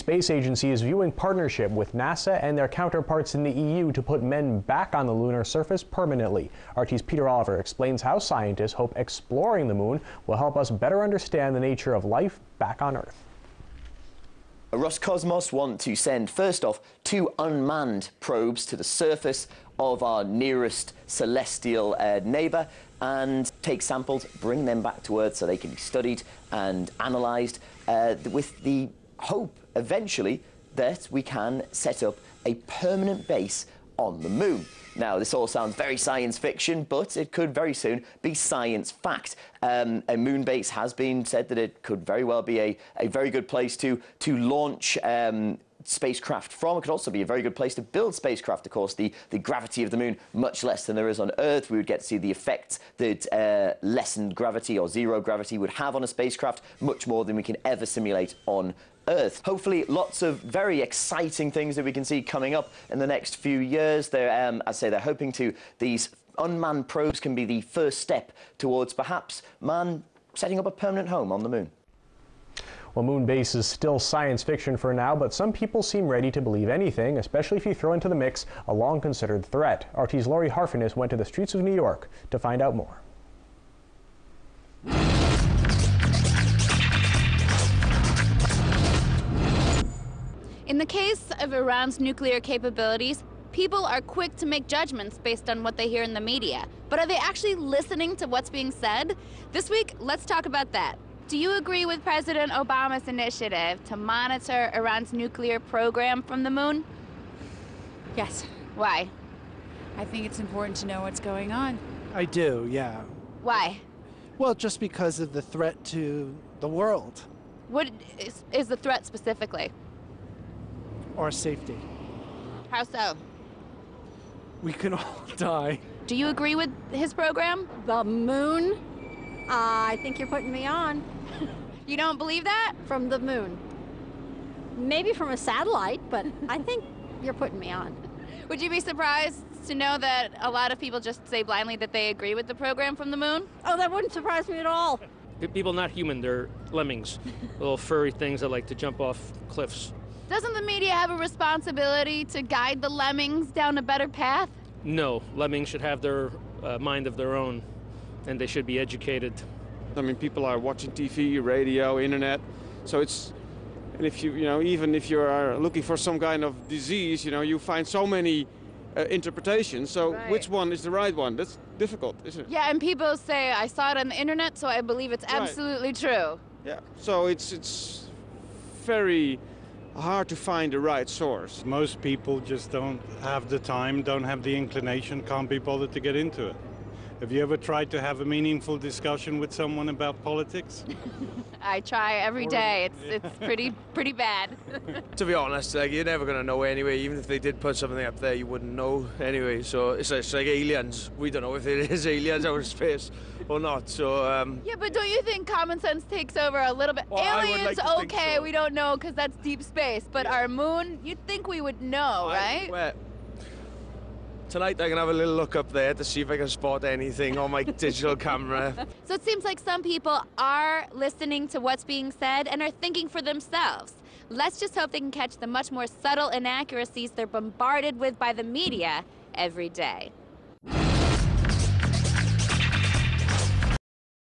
Space Agency is viewing partnership with NASA and their counterparts in the EU to put men back on the lunar surface permanently. RT's Peter Oliver explains how scientists hope exploring the moon will help us better understand the nature of life back on Earth. Roscosmos want to send, first off, 2 unmanned probes to the surface of our nearest celestial neighbour and take samples, bring them back to Earth so they can be studied and analysed with the hope, eventually, that we can set up a permanent base on the moon. Now, this all sounds very science fiction, but it could very soon be science fact. A moon base has been said that it could very well be a very good place to launch spacecraft from. It could also be a very good place to build spacecraft. Of course, the gravity of the moon much less than there is on Earth. We would get to see the effects that lessened gravity or zero gravity would have on a spacecraft, much more than we can ever simulate on Earth. Hopefully, lots of very exciting things that we can see coming up in the next few years. They're hoping these unmanned probes can be the first step towards perhaps man setting up a permanent home on the moon. Well, moon base is still science fiction for now, but some people seem ready to believe anything, especially if you throw into the mix a long-considered threat. RT's Laurie Harfinis went to the streets of New York to find out more. In the case of Iran's nuclear capabilities, people are quick to make judgments based on what they hear in the media. But are they actually listening to what's being said? This week, let's talk about that. Do you agree with President Obama's initiative to monitor Iran's nuclear program from the moon? Yes. Why? I think it's important to know what's going on. I do, yeah. Why? Well, just because of the threat to the world. What is the threat specifically? Our safety. How so? We can all die. Do you agree with his program? The moon? I think you're putting me on. You don't believe that? From the moon. Maybe from a satellite, but I think you're putting me on. Would you be surprised to know that a lot of people just say blindly that they agree with the program from the moon? Oh, that wouldn't surprise me at all. People not human, they're lemmings. Little furry things that like to jump off cliffs. Doesn't the media have a responsibility to guide the lemmings down a better path? No, lemmings should have their mind of their own, and they should be educated. I mean, people are watching TV, radio, internet, so it's, and if even if you are looking for some kind of disease, you find so many interpretations, so right. Which one is the right one? That's difficult, isn't it? Yeah, and people say, I saw it on the internet, so I believe it's absolutely right. True. Yeah, so it's very hard to find the right source. Most people just don't have the time, don't have the inclination, can't be bothered to get into it. Have you ever tried to have a meaningful discussion with someone about politics? I try every day. It's pretty bad. To be honest, you're never going to know anyway. Even if they did put something up there, you wouldn't know anyway. So it's like aliens. We don't know if it is aliens out of space or not. So yeah, but don't you think common sense takes over a little bit? Well, aliens, I would like to okay, think so. we don't know because that's deep space. But our moon, you'd think we would know, right? Well, tonight I can have a little look up there to see if I can spot anything on my digital camera. So it seems like some people are listening to what's being said and are thinking for themselves. Let's just hope they can catch the much more subtle inaccuracies they're bombarded with by the media every day.